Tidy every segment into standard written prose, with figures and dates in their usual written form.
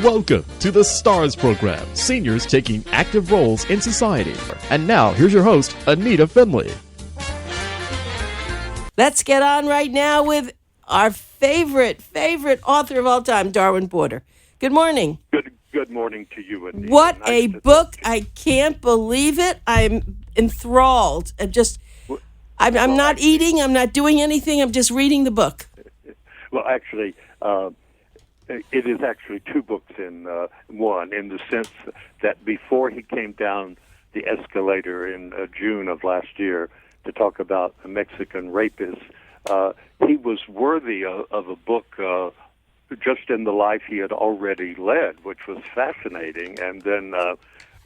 Welcome to the STARS program, seniors taking active roles in society. And now, here's your host, ANITA FINLEY. Let's get on right now with our favorite author of all time, Darwin Porter. Good morning. Good morning to you, Anita. What a book. I can't believe it. I'm enthralled. I'm not eating. I'm not doing anything. I'm just reading the book. Well, actually, it is actually two books in one, in the sense that before he came down the escalator in June of last year to talk about a Mexican rapist, he was worthy of a book just in the life he had already led, which was fascinating. And then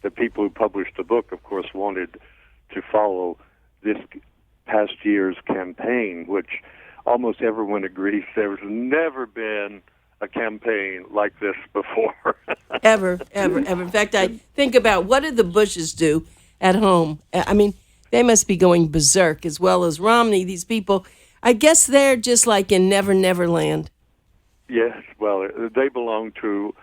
the people who published the book, of course, wanted to follow this past year's campaign, which almost everyone agrees there's never been a campaign like this before. Ever. In fact, I think about what did the Bushes do at home? I mean, they must be going berserk, as well as Romney. These people, I guess they're just like in Never Never Land. Yes, well, they belong to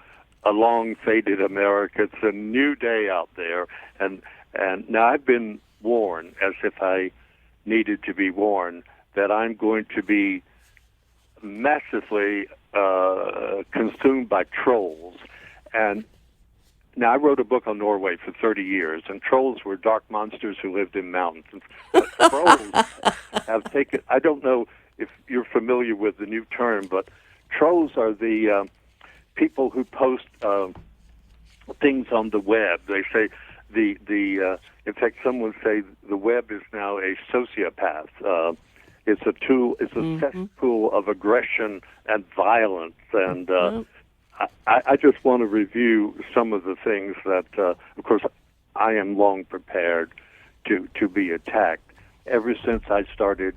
a long-faded America. It's a new day out there. And now I've been warned, as if I needed to be warned, that I'm going to be massively consumed by trolls. And now, I wrote a book on Norway for 30 years, and trolls were dark monsters who lived in mountains. But trolls have taken, I don't know if you're familiar with the new term, but trolls are the people who post things on the web. They say in fact, someone say the web is now a sociopath. It's a tool. It's a cesspool of aggression and violence. And I just want to review some of the things that, of course, I am long prepared to be attacked. Ever since I started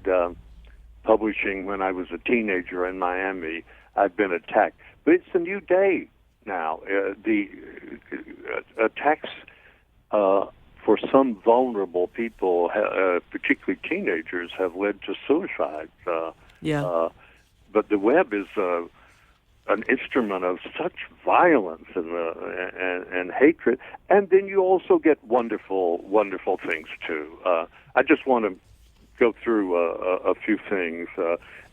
publishing when I was a teenager in Miami, I've been attacked. But it's a new day now. The attacks for some vulnerable people, particularly teenagers, have led to suicides. But the web is an instrument of such violence and hatred. And then you also get wonderful things, too. I just want to go through a few things.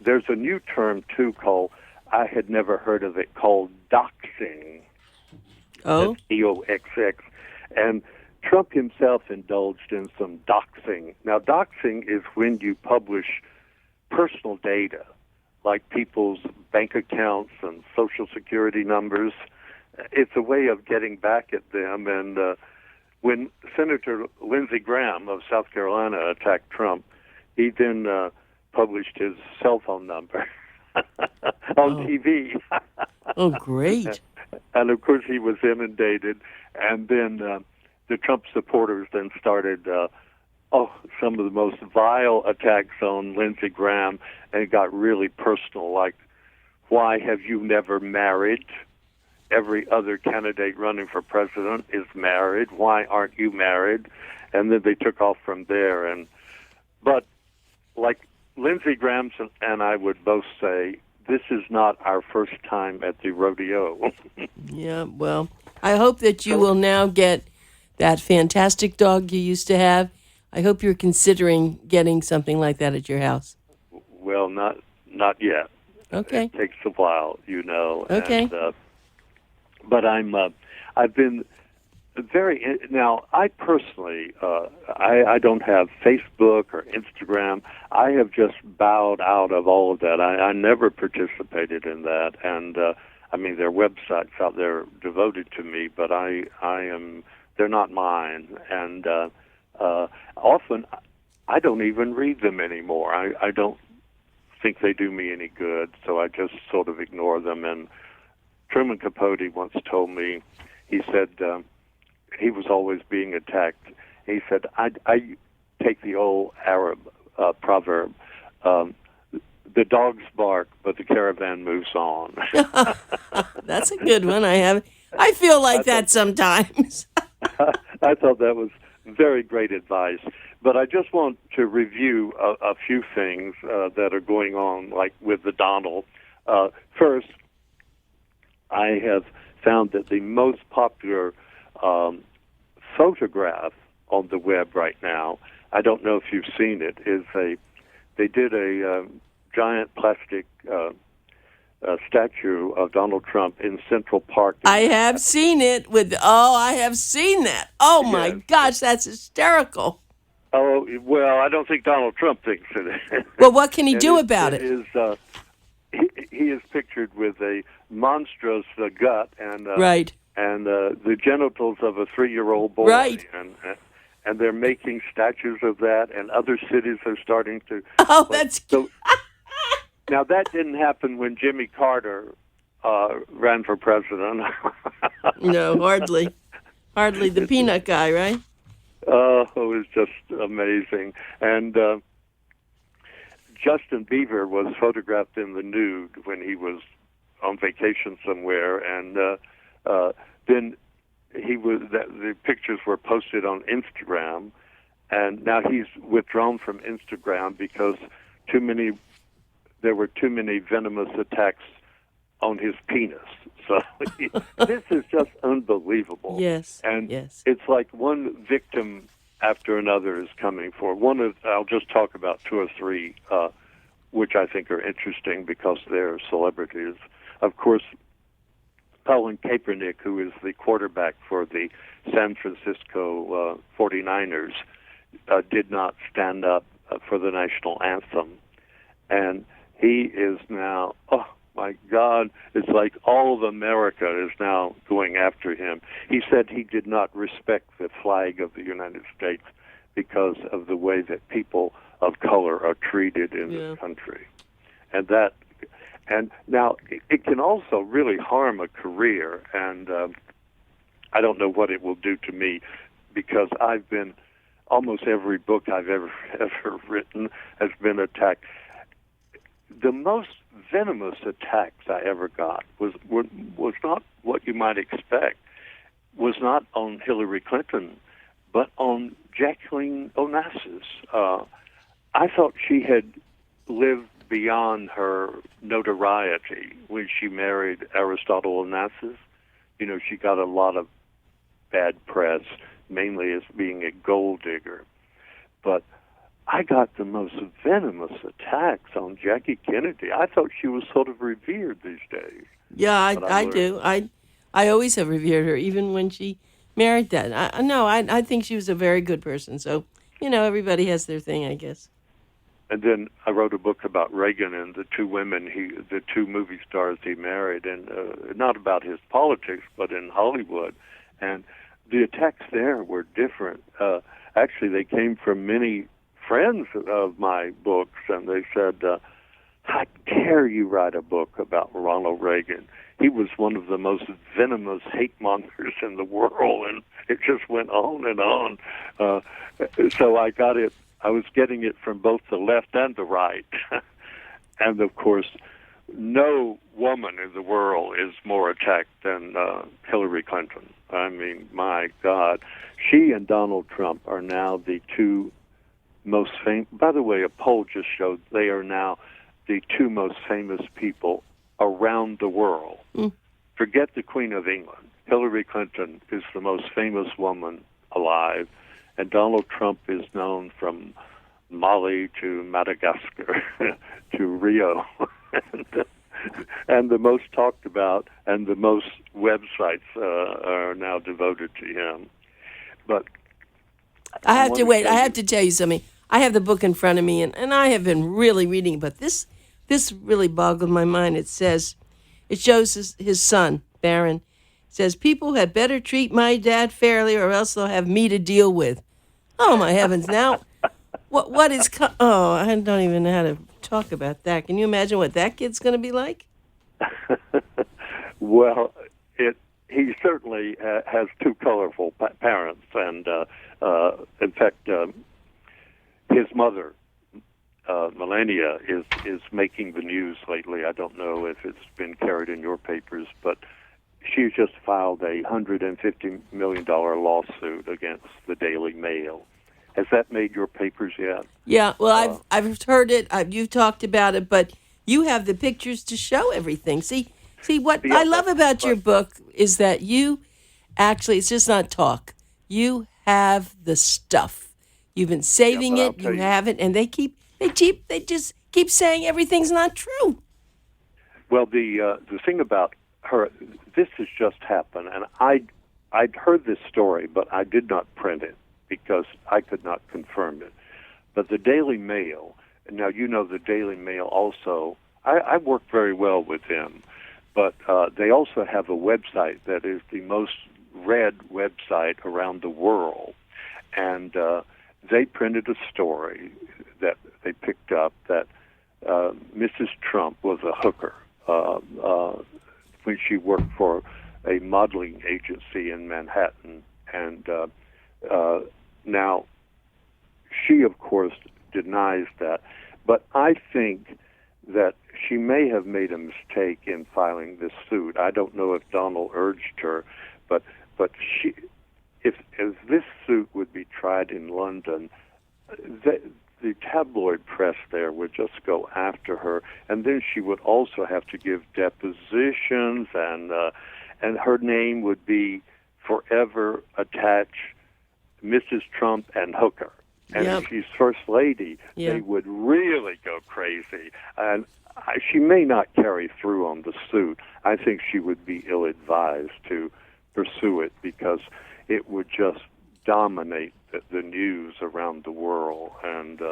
There's a new term, too, called, I had never heard of it, called doxing. Oh? D-O-X-X. And Trump himself indulged in some doxing. Now, doxing is when you publish personal data, like people's bank accounts and social security numbers. It's a way of getting back at them. And when Senator Lindsey Graham of South Carolina attacked Trump, he then published his cell phone number on TV. Oh, great. And, of course, he was inundated. And then the Trump supporters then started some of the most vile attacks on Lindsey Graham, and it got really personal, like, why have you never married? Every other candidate running for president is married. Why aren't you married? And then they took off from there. But like Lindsey Graham and I would both say, this is not our first time at the rodeo. Yeah, well, I hope that you will now get that fantastic dog you used to have. I hope you're considering getting something like that at your house. Well, not yet. Okay. It takes a while, you know. Okay. And, but I've been now, I personally, I don't have Facebook or Instagram. I have just bowed out of all of that. I never participated in that. And, I mean, there are websites out there devoted to me, but they're not mine. And often I don't even read them anymore. I don't think they do me any good, so I just sort of ignore them. And Truman Capote once told me, he said he was always being attacked. He said, I take the old Arab proverb, the dogs bark, but the caravan moves on. That's a good one. I feel like that sometimes. I thought that was very great advice. But I just want to review a few things that are going on, like with the Donald. First, I have found that the most popular photograph on the web right now, I don't know if you've seen it, is they did a giant plastic statue of Donald Trump in Central Park. I have seen it I have seen that. Oh, my gosh, that's hysterical. Oh, well, I don't think Donald Trump thinks it is. Well, what can he do about it? He is pictured with a monstrous gut and right. And the genitals of a 3-year-old boy. Right. And they're making statues of that, and other cities are starting to. Oh, that's so. Now that didn't happen when Jimmy Carter ran for president. No, hardly the peanut guy, right? Oh, it was just amazing. And Justin Bieber was photographed in the nude when he was on vacation somewhere, and then the pictures were posted on Instagram, and now he's withdrawn from Instagram because there were too many venomous attacks on his penis. So this is just unbelievable. Yes. And yes. It's like one victim after another is coming forward. I'll just talk about 2 or 3, which I think are interesting because they're celebrities. Of course, Colin Kaepernick, who is the quarterback for the San Francisco 49ers, did not stand up for the national anthem. And he is now, oh my God, it's like all of America is now going after him. He said he did not respect the flag of the United States because of the way that people of color are treated in this country. And now it can also really harm a career, and I don't know what it will do to me, because almost every book I've ever written has been attacked. The most venomous attacks I ever got was not what you might expect, was not on Hillary Clinton, but on Jacqueline Onassis. I thought she had lived beyond her notoriety when she married Aristotle Onassis. You know, she got a lot of bad press, mainly as being a gold digger. But I got the most venomous attacks on Jackie Kennedy. I thought she was sort of revered these days. Yeah, I do. I always have revered her, even when she married that. I think she was a very good person. So, everybody has their thing, I guess. And then I wrote a book about Reagan and the 2 women, the 2 movie stars he married, and not about his politics, but in Hollywood. And the attacks there were different. Actually, they came from many friends of my books, and they said, how dare you write a book about Ronald Reagan? He was one of the most venomous hate mongers in the world, and it just went on and on. So I was getting it from both the left and the right. And, of course, no woman in the world is more attacked than Hillary Clinton. I mean, my God. She and Donald Trump are now the 2 most famous. By the way, a poll just showed they are now the 2 most famous people around the world. Forget the Queen of England. Hillary Clinton is the most famous woman alive, and Donald Trump is known from Mali to Madagascar to Rio, and the most talked about and the most websites are now devoted to him. But I have to tell you something. I have the book in front of me, and I have been really reading, but this really boggled my mind. It shows his son, Barron, says, people had better treat my dad fairly or else they'll have me to deal with. Oh, my heavens. Now, what is... I don't even know how to talk about that. Can you imagine what that kid's going to be like? Well, he certainly has 2 colorful parents, and in fact, his mother, Melania, is making the news lately. I don't know if it's been carried in your papers, but she just filed a $150 million lawsuit against the Daily Mail. Has that made your papers yet? Yeah, well, I've heard it. You've talked about it, but you have the pictures to show everything. See, See, what Yeah, I love about your book is that you actually, it's just not talk. You have the stuff. You've been saving but I'll it. tell You you- have it, and they just keep saying everything's not true. Well, the thing about her, this has just happened, and I'd heard this story, but I did not print it because I could not confirm it. But the Daily Mail, now you know the Daily Mail also, I work very well with them, but they also have a website that is the most read website around the world, and they printed a story that they picked up that Mrs. Trump was a hooker when she worked for a modeling agency in Manhattan, and now she, of course, denies that. But I think that she may have made a mistake in filing this suit. I don't know if Donald urged her, but she, if this suit would be tried in London, the tabloid press there would just go after her, and then she would also have to give depositions, and her name would be forever attached, Mrs. Trump and Hooker. And Yep. if she's First Lady, Yeah. they would really go crazy. And she may not carry through on the suit. I think she would be ill-advised to pursue it because it would just dominate the news around the world. And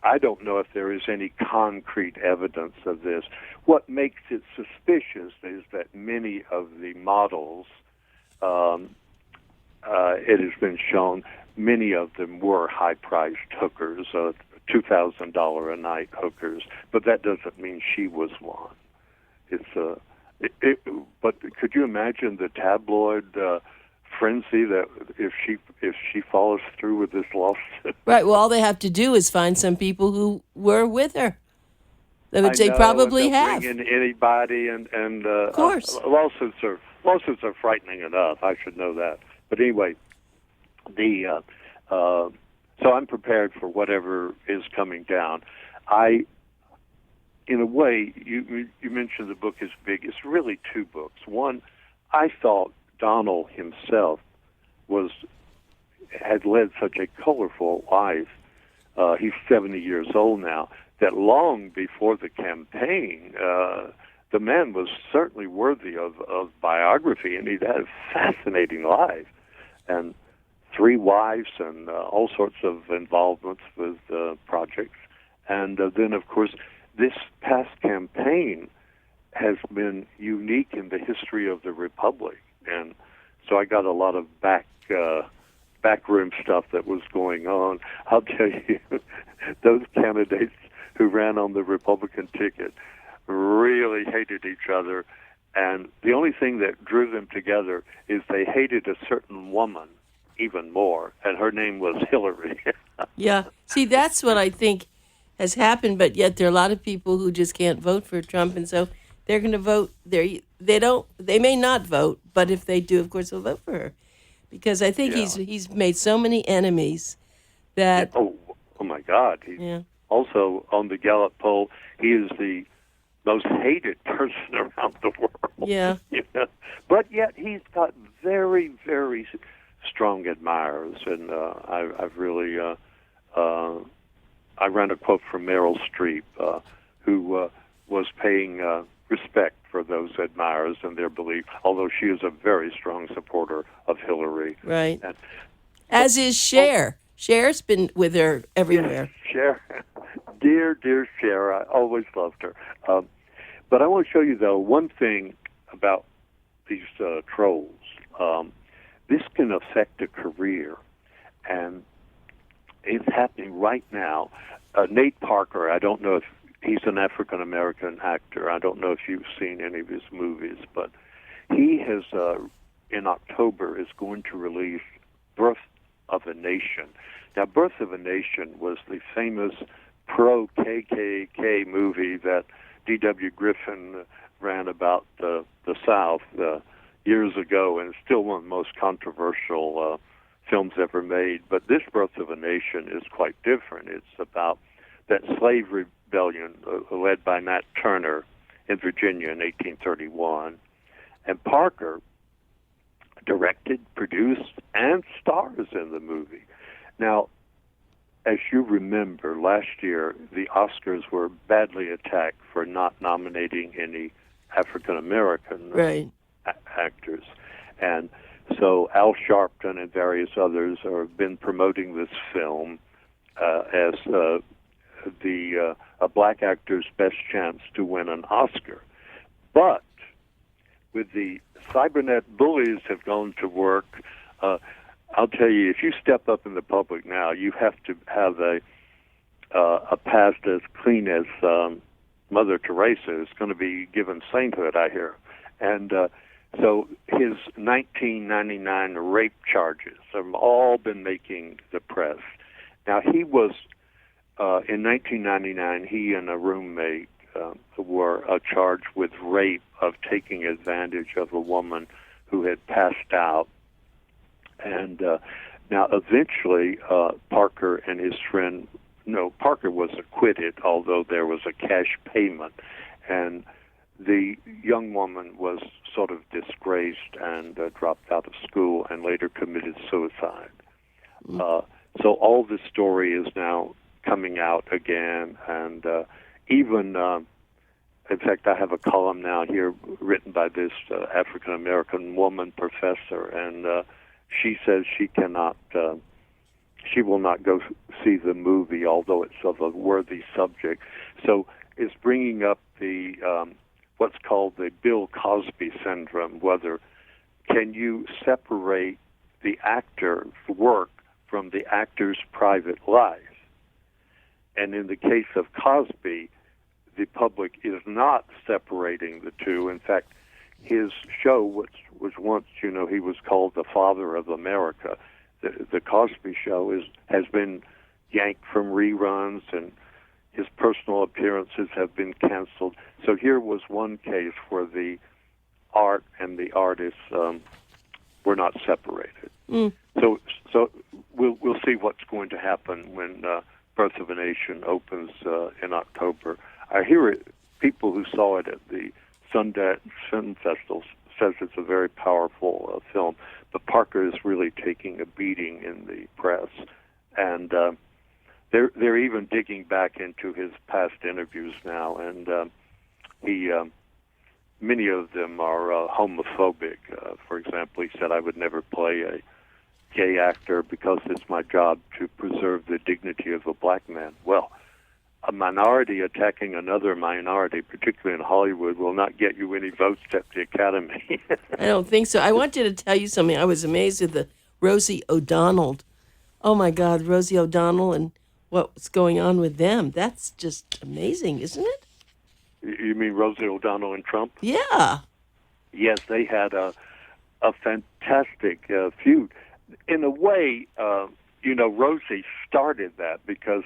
I don't know if there is any concrete evidence of this. What makes it suspicious is that many of the models, it has been shown, many of them were high-priced hookers, $2,000 a night hookers, but that doesn't mean she was one. But could you imagine the tabloid frenzy that if she follows through with this lawsuit? Right. Well, all they have to do is find some people who were with her, which they I know, probably and they'll have. bring in anybody, and Of course. lawsuits are frightening enough. I should know that. But anyway, so I'm prepared for whatever is coming down. In a way, you mentioned the book is big. It's really two books. One, I thought Donald himself had led such a colorful life. He's 70 years old now. That long before the campaign, the man was certainly worthy of biography, and he'd had a fascinating life, and 3 wives and all sorts of involvements with projects. And then, of course, this past campaign has been unique in the history of the Republic. And so I got a lot of backroom stuff that was going on. I'll tell you, those candidates who ran on the Republican ticket really hated each other. And the only thing that drew them together is they hated a certain woman even more, and her name was Hillary. Yeah. See, that's what I think has happened, but yet there are a lot of people who just can't vote for Trump, and so they're going to vote. They may not vote, but if they do, of course, they'll vote for her, because I think he's made so many enemies that. Oh my God! He's also on the Gallup poll. He is the most hated person around the world. Yeah. But yet he's got very, very strong admirers, and I've really. I ran a quote from Meryl Streep, who was paying respect for those admirers and their belief, although she is a very strong supporter of Hillary. Right. As is Cher. Cher's been with her everywhere. Yes, Cher. Dear Cher. I always loved her. But I want to show you, though, one thing about these trolls. This can affect a career, and it's happening right now. Nate Parker, I don't know if he's an African-American actor. I don't know if you've seen any of his movies, but he has, in October, is going to release Birth of a Nation. Now, Birth of a Nation was the famous pro-KKK movie that D.W. Griffin ran about the South years ago, and it's still one of the most controversial films ever made. But this Birth of a Nation is quite different. It's about that slave rebellion led by Nat Turner in Virginia in 1831. And Parker directed, produced, and stars in the movie. Now, as you remember, last year, the Oscars were badly attacked for not nominating any African-American actors. And so Al Sharpton and various others have been promoting this film as a black actor's best chance to win an Oscar. But with the cybernet bullies have gone to work, I'll tell you, if you step up in the public now, you have to have a past as clean as Mother Teresa is going to be given sainthood, I hear. And so his 1999 rape charges have all been making the press. Now, he was, in 1999, he and a roommate were charged with rape of taking advantage of a woman who had passed out. And now, eventually, Parker and his friend, Parker was acquitted, although there was a cash payment. And the young woman was sort of disgraced and dropped out of school and later committed suicide. So all this story is now coming out again, and even, in fact, I have a column now here written by this African-American woman professor, and she says she will not go see the movie, although it's of a worthy subject. So it's bringing up the what's called the Bill Cosby syndrome, whether can you separate the actor's work from the actor's private life. And in the case of Cosby, the public is not separating the two. In fact, his show, which was once, he was called the Father of America, the Cosby Show has been yanked from reruns, and his personal appearances have been canceled. So here was one case where the art and the artists were not separated. So we'll see what's going to happen when Birth of a Nation opens in October. I hear it. People who saw it at the Sundance Film Festival says it's a very powerful film. But Parker is really taking a beating in the press, and they're even digging back into his past interviews now, and many of them are homophobic. For example, he said, "I would never play a gay actor because it's my job to preserve the dignity of a black man." Well, a minority attacking another minority, particularly in Hollywood, will not get you any votes at the Academy. I don't think so. I wanted to tell you something. I was amazed at the Rosie O'Donnell. Oh, my God, Rosie O'Donnell and what's going on with them. That's just amazing, isn't it? You mean Rosie O'Donnell and Trump? Yeah. Yes, they had a fantastic feud. In a way, Rosie started that because...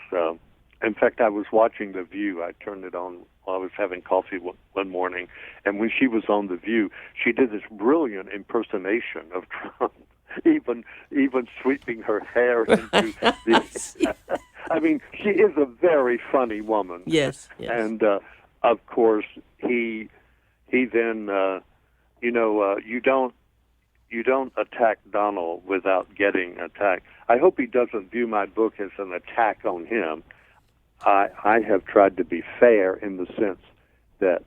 in fact, I was watching The View. I turned it on while I was having coffee one morning, and when she was on The View, she did this brilliant impersonation of Trump, even sweeping her hair into the... I mean, she is a very funny woman. Yes. And, of course, he then, you don't attack Donald without getting attacked. I hope he doesn't view my book as an attack on him. I have tried to be fair in the sense that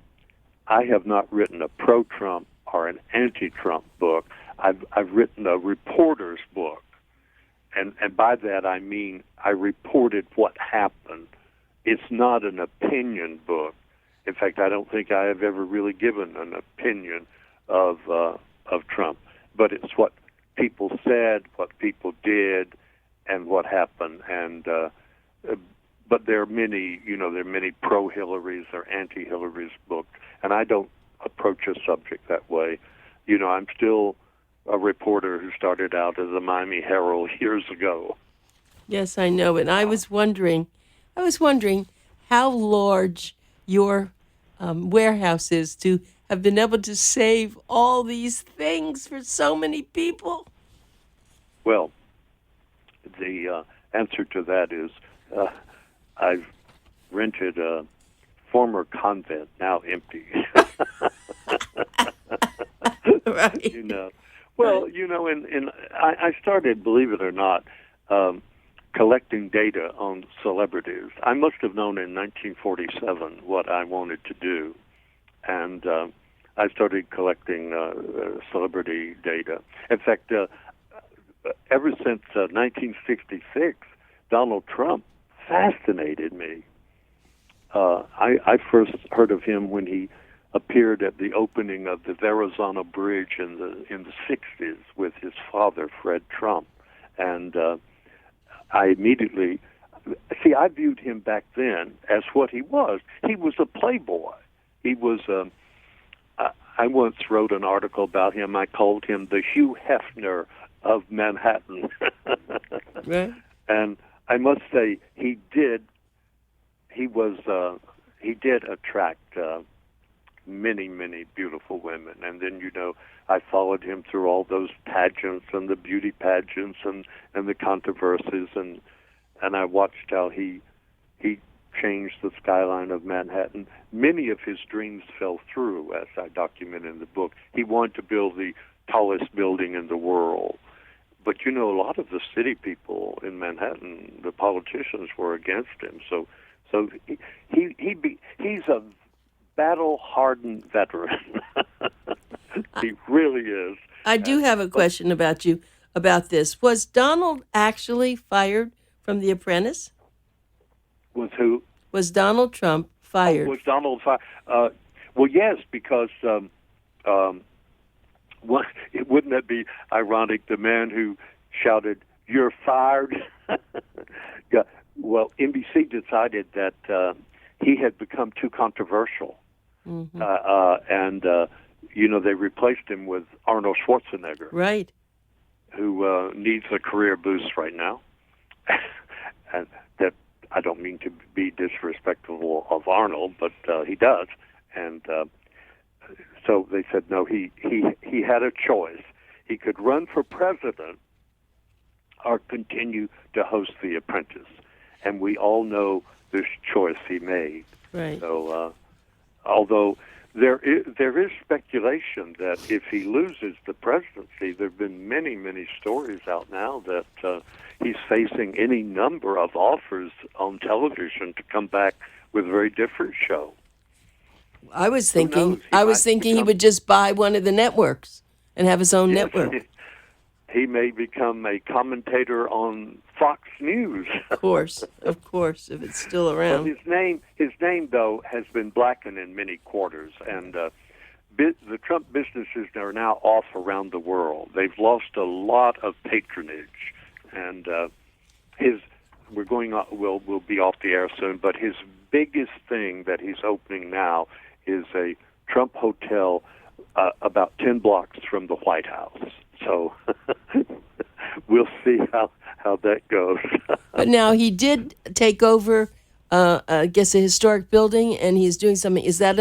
I have not written a pro-Trump or an anti-Trump book. I've written a reporter's book, and by that I mean I reported what happened. It's not an opinion book. In fact, I don't think I have ever really given an opinion of Trump, but it's what people said, what people did, and what happened, and. But there are many, pro-Hillary's or anti-Hillary's books, and I don't approach a subject that way. I'm still a reporter who started out as a Miami Herald years ago. Yes, I know. And I was wondering how large your warehouse is to have been able to save all these things for so many people. Well, the answer to that is... rented a former convent, now empty. Right. Well, and I started, believe it or not, collecting data on celebrities. I must have known in 1947 what I wanted to do, and I started collecting celebrity data. In fact, ever since 1966, Donald Trump fascinated me. I first heard of him when he appeared at the opening of the Verrazano Bridge in the 60s with his father, Fred Trump. And I immediately, I viewed him back then as what he was. He was a playboy. He was, I once wrote an article about him. I called him the Hugh Hefner of Manhattan. Right. And I must say, he did attract many, many beautiful women. And then, I followed him through all those pageants and the beauty pageants and the controversies, and I watched how he changed the skyline of Manhattan. Many of his dreams fell through, as I document in the book. He wanted to build the tallest building in the world. But, a lot of the city people in Manhattan, the politicians, were against him. So he's a battle-hardened veteran. He really is. I do have a question about you about this. Was Donald actually fired from The Apprentice? Was who? Was Donald Trump fired? Was Donald fired? Well, yes, because wouldn't that be ironic? The man who shouted, "You're fired." Yeah. Well, NBC decided that he had become too controversial, and they replaced him with Arnold Schwarzenegger, right? Who needs a career boost right now. And that, I don't mean to be disrespectful of Arnold, but he does. And so they said no. He had a choice. He could run for president or continue to host The Apprentice. And we all know this choice he made. Right. So, although there is speculation that if he loses the presidency, there have been many, many stories out now that he's facing any number of offers on television to come back with a very different show. I was thinking he would just buy one of the networks and have his own network. He may become a commentator on Fox News. Of course, if it's still around. But his name though has been blackened in many quarters, and the Trump businesses are now off around the world. They've lost a lot of patronage, and we'll be off the air soon. But his biggest thing that he's opening now is a Trump hotel about 10 blocks from the White House. So we'll see how that goes. But now he did take over, I guess, a historic building, and he's doing something. Is that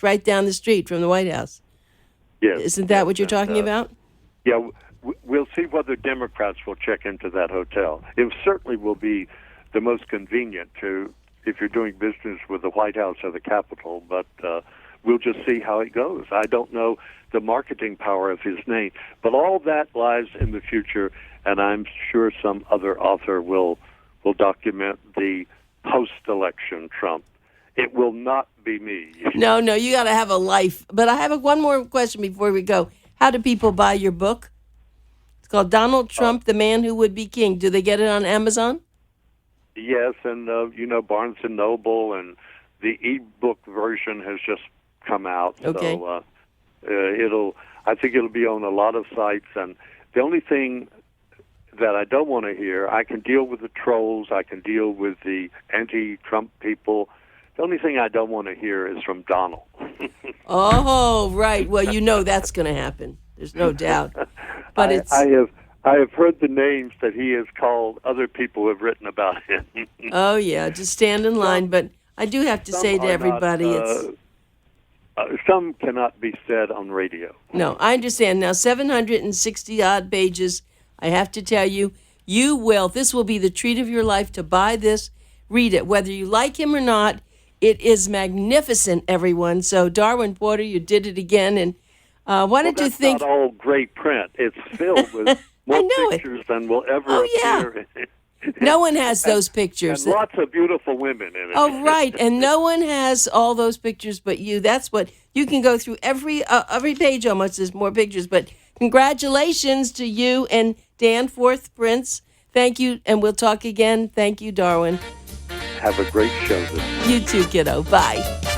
right down the street from the White House? Yes. Isn't that what you're talking about? Yeah, we'll see whether Democrats will check into that hotel. It certainly will be the most convenient if you're doing business with the White House or the Capitol, but we'll just see how it goes. I don't know the marketing power of his name, but all that lies in the future, and I'm sure some other author will document the post-election Trump. It will not be me. No, you got to have a life. But I have one more question before we go. How do people buy your book? It's called Donald Trump, the Man Who Would Be King. Do they get it on Amazon? Yes, and Barnes & Noble, and the e-book version has just come out. Okay. So I think it'll be on a lot of sites, and the only thing that I don't want to hear, I can deal with the trolls, I can deal with the anti-Trump people. The only thing I don't want to hear is from Donald. Oh, right. Well, that's going to happen. There's no doubt. But I have heard the names that he has called other people who have written about him. Oh, yeah, just stand in line. But I do have to say to everybody, some cannot be said on radio. No, I understand. Now, 760-odd pages. I have to tell you, this will be the treat of your life to buy this, read it, whether you like him or not. It is magnificent, everyone. So, Darwin Porter, you did it again. And what did you think? Not all great print. It's filled with more pictures than will ever appear. No one has those pictures. And lots of beautiful women in it. Oh, right. And no one has all those pictures but you. That's what you can go through every page almost. There's more pictures. But congratulations to you and Dan, fourth Prince. Thank you. And we'll talk again. Thank you, Darwin. Have a great show this week. You too, kiddo. Bye.